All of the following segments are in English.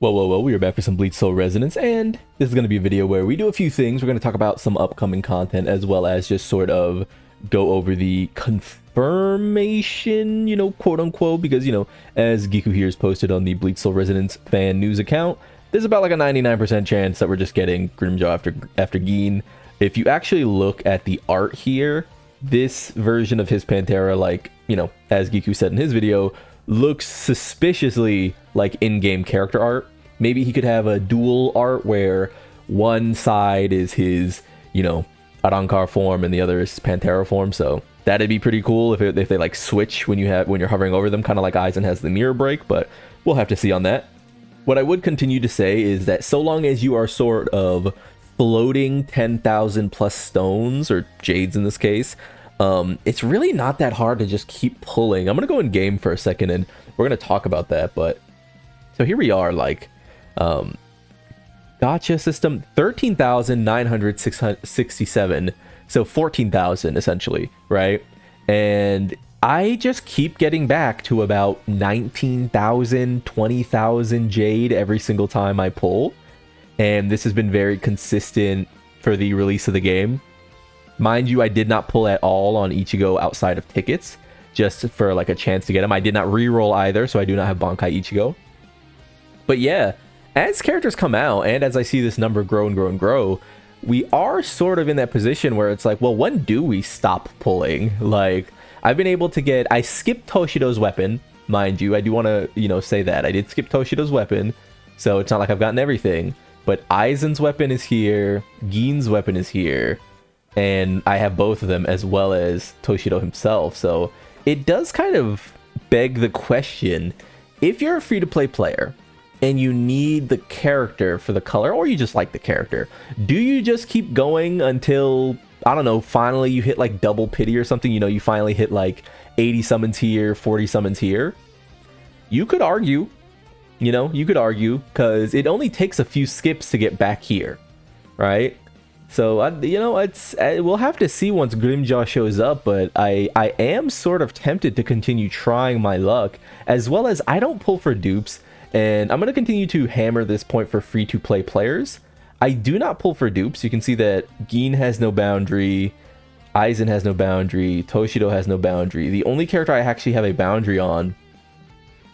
Whoa, we are back for some Bleach Soul Resonance, and this is going to be a video where we do a few things. We're going to talk about some upcoming content, as well as just sort of go over the confirmation, quote unquote, because, as Giku here is posted on the Bleach Soul Resonance fan news account, there's about like a 99% chance that we're just getting Grimmjow after Gin. If you actually look at the art here, this version of his Pantera, like, as Giku said in his video, looks suspiciously like in-game character art. Maybe he could have a dual art where one side is his, Arankar form and the other is Pantera form. So that'd be pretty cool if they like switch when you're hovering over them, kind of like Aizen has the mirror break, but we'll have to see on that. What I would continue to say is that so long as you are sort of floating 10,000 plus stones, or jades in this case, it's really not that hard to just keep pulling. I'm gonna go in game for a second and we're gonna talk about that. But so here we are, like, gotcha system 13,967, so 14,000 essentially, right? And I just keep getting back to about 19,000, 20,000 jade every single time I pull, and this has been very consistent for the release of the game. Mind you, I did not pull at all on Ichigo outside of tickets, just for like a chance to get him. I did not reroll either, so I do not have Bankai Ichigo. But yeah, as characters come out, and as I see this number grow and grow and grow, we are sort of in that position where it's like, well, when do we stop pulling? Like, I've been able to get... I skipped Toshido's weapon, mind you. I do want to, say that. I did skip Toshido's weapon, so it's not like I've gotten everything. But Aizen's weapon is here, Gin's weapon is here, and I have both of them, as well as Toshido himself. So it does kind of beg the question, if you're a free-to-play player and you need the character for the color, or you just like the character, do you just keep going until, I don't know, finally you hit like double pity or something? You finally hit like 80 summons here, 40 summons here. You could argue, because it only takes a few skips to get back here, right? So, we'll have to see once Grimmjow shows up, but I am sort of tempted to continue trying my luck, as well as I don't pull for dupes, and I'm going to continue to hammer this point for free-to-play players. I do not pull for dupes. You can see that Gin has no boundary, Aizen has no boundary, Toshido has no boundary. The only character I actually have a boundary on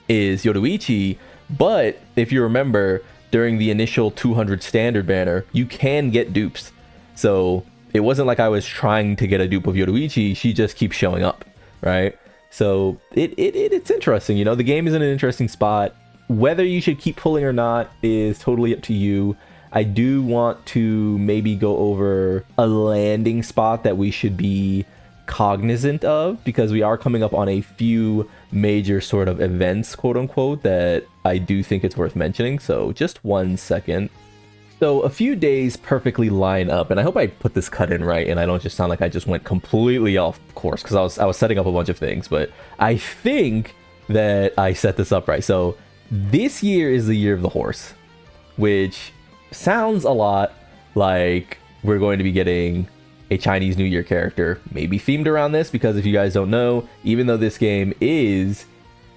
is Yoruichi, but if you remember, during the initial 200 standard banner, you can get dupes. So it wasn't like I was trying to get a dupe of Yoruichi, she just keeps showing up, right? So it's interesting, the game is in an interesting spot. Whether you should keep pulling or not is totally up to you. I do want to maybe go over a landing spot that we should be cognizant of, because we are coming up on a few major sort of events, quote unquote, that I do think it's worth mentioning. So just 1 second. So a few days perfectly line up, and I hope I put this cut in right and I don't just sound like I just went completely off course, because I was setting up a bunch of things, but I think that I set this up right. So this year is the year of the horse, which sounds a lot like we're going to be getting a Chinese New Year character, maybe themed around this, because if you guys don't know, even though this game is,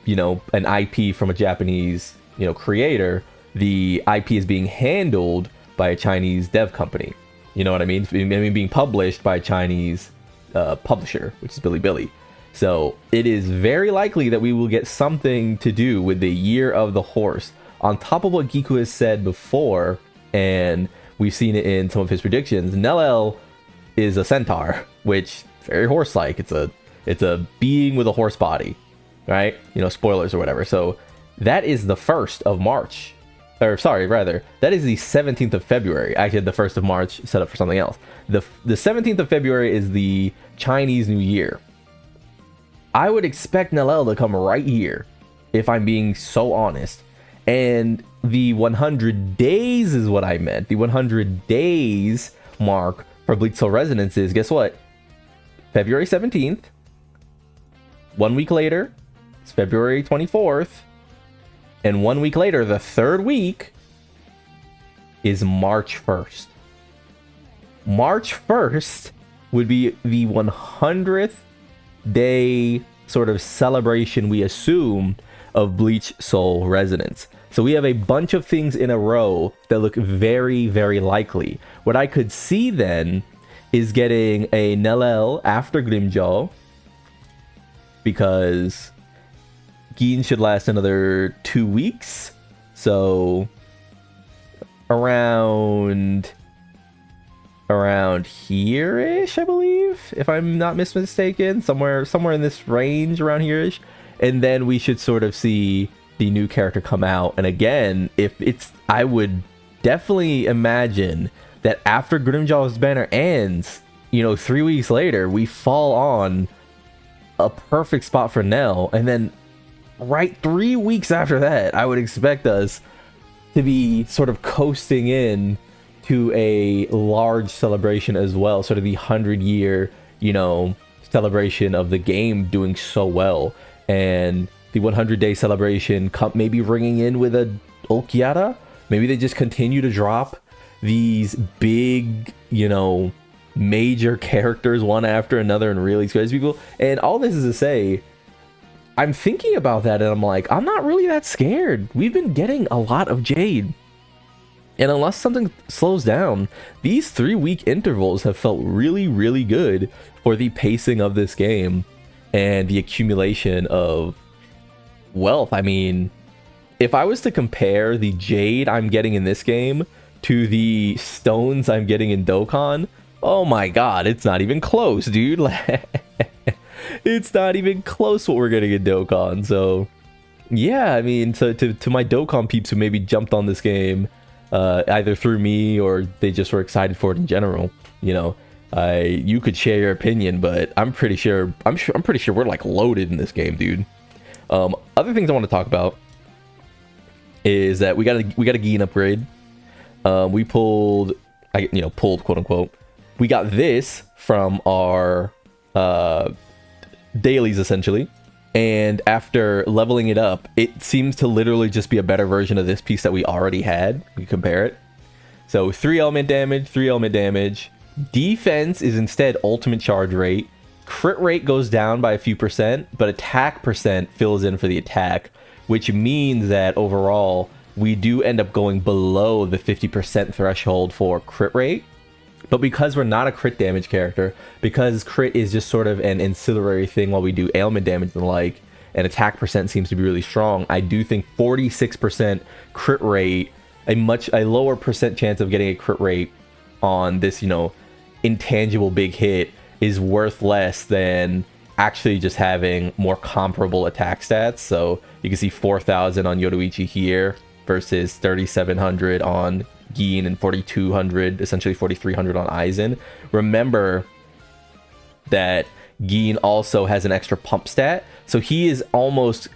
an IP from a Japanese, creator, the IP is being handled by a Chinese dev company. You know what I mean? Being published by a Chinese publisher, which is Bilibili. So it is very likely that we will get something to do with the Year of the Horse, on top of what Giku has said before, and we've seen it in some of his predictions. Nellel is a centaur, which very horse-like. It's a being with a horse body, right? Spoilers or whatever. So that is the 1st of March. Or sorry, rather, that is the 17th of February. Actually, the 1st of March set up for something else. The 17th of February is the Chinese New Year. I would expect Nellel to come right here, if I'm being so honest. And the 100 days is what I meant. The 100 days mark for Bleach Soul Resonance is, guess what? February 17th. 1 week later, it's February 24th. And 1 week later, the 3rd week, is March 1st. March 1st would be the 100th day sort of celebration, we assume, of Bleach Soul Resonance. So we have a bunch of things in a row that look very, very likely. What I could see then is getting a Nellel after Grimmjow, because Gin should last another 2 weeks. So around here-ish, I believe, if I'm not mistaken, somewhere in this range around here-ish. And then we should sort of see the new character come out. And again, I would definitely imagine that after Grimmjow's banner ends, 3 weeks later, we fall on a perfect spot for Nell. And then right 3 weeks after that, I would expect us to be sort of coasting in to a large celebration as well, sort of the 100-year, celebration of the game doing so well. And the 100-day celebration maybe ringing in with a Ulquiata. Maybe they just continue to drop these big, major characters one after another and really squeeze people. And all this is to say, I'm thinking about that and I'm like, I'm not really that scared. We've been getting a lot of Jade. And unless something slows down, these 3-week intervals have felt really, really good for the pacing of this game and the accumulation of wealth. I mean, if I was to compare the Jade I'm getting in this game to the stones I'm getting in Dokkan, oh my god, it's not even close, dude. It's not even close what we're getting in Dokkan. So yeah, I mean, to my Dokkan peeps who maybe jumped on this game either through me or they just were excited for it in general, you could share your opinion, but I'm pretty sure we're like loaded in this game, dude. Other things I want to talk about is that we got a Gin upgrade. We pulled quote unquote. We got this from our dailies essentially, and after leveling it up, it seems to literally just be a better version of this piece that we already had. You compare it. So 3 element damage. Defense is instead ultimate charge rate. Crit rate goes down by a few percent, but attack percent fills in for the attack, which means that overall we do end up going below the 50% threshold for crit rate. But because we're not a crit damage character, because crit is just sort of an ancillary thing while we do ailment damage and the like, and attack percent seems to be really strong, I do think 46% crit rate, a lower percent chance of getting a crit rate on this, intangible big hit is worth less than actually just having more comparable attack stats. So you can see 4,000 on Yoruichi here versus 3,700 on Gin and 4,200, essentially 4,300 on Aizen. Remember that Gin also has an extra pump stat, so he is almost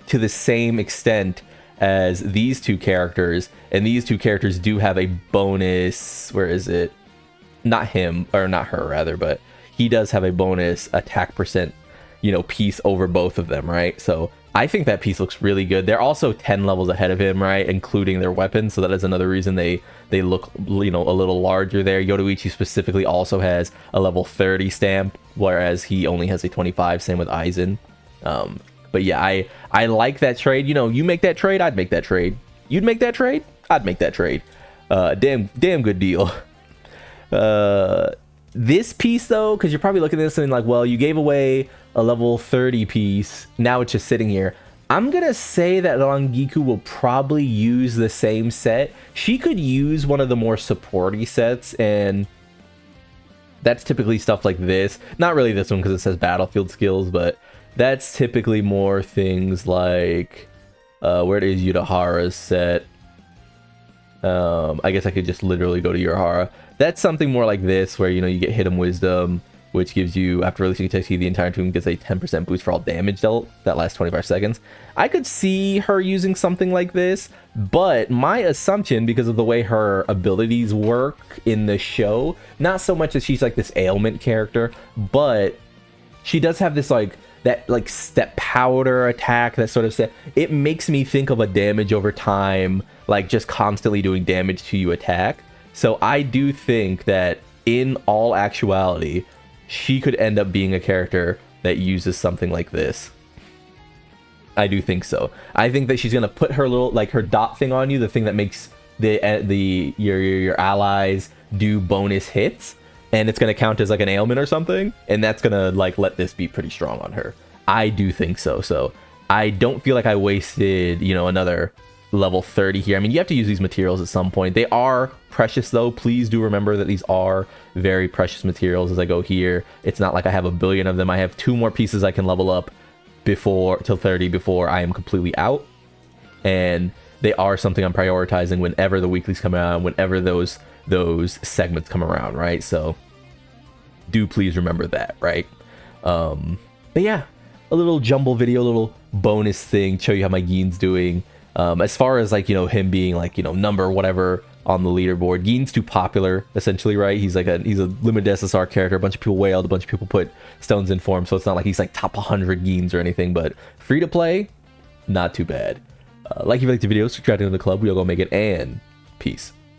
to the same extent as these two characters, and these two characters do have a bonus. Where is it? Not him, or not her rather, but he does have a bonus attack percent, piece over both of them, right? So I think that piece looks really good. They're also 10 levels ahead of him, right? Including their weapons. So that is another reason they look, a little larger there. Yoruichi specifically also has a level 30 stamp, whereas he only has a 25. Same with Aizen. But yeah, I like that trade. You make that trade, I'd make that trade. You'd make that trade, I'd make that trade. Damn good deal. This piece though, because you're probably looking at this and like, well, you gave away a level 30 piece, now it's just sitting here. I'm gonna say that Rangiku will probably use the same set. She could use one of the more supporty sets, and that's typically stuff like this. Not really this one because it says battlefield skills, but that's typically more things like where is Urahara's set? I guess I could just literally go to Urahara. That's something more like this, where you get Hidden Wisdom, which gives you, after releasing Texi, the entire tomb gets a 10% boost for all damage dealt that lasts 25 seconds. I could see her using something like this, but my assumption, because of the way her abilities work in the show, not so much that she's like this ailment character, but she does have this that step powder attack, that sort of set. It makes me think of a damage over time, like just constantly doing damage to you attack. So I do think that in all actuality, she could end up being a character that uses something like this. I do think so. I think that she's gonna put her little, like, her dot thing on you, the thing that makes your allies do bonus hits, and it's gonna count as like an ailment or something, and that's gonna like let this be pretty strong on her. I do think so. So I don't feel like I wasted, you know, another level 30 here. I mean, you have to use these materials at some point. They are precious though. Please do remember that these are very precious materials as I go here. It's not like I have a billion of them. I have 2 more pieces I can level up before till 30 before I am completely out, and they are something I'm prioritizing whenever the weeklies come out, whenever those segments come around, right? So do please remember that, right? But yeah, a little jumble video, a little bonus thing, show you how my Gein's doing. As far as like, you know, him being like, you know, number whatever on the leaderboard, Gein's too popular essentially, right? He's a limited SSR character. A bunch of people wailed, a bunch of people put stones in for him, so it's not like he's like top 100 Geins or anything, but free to play, not too bad. Like if you liked the video, subscribe to the club, we all go make it, and peace.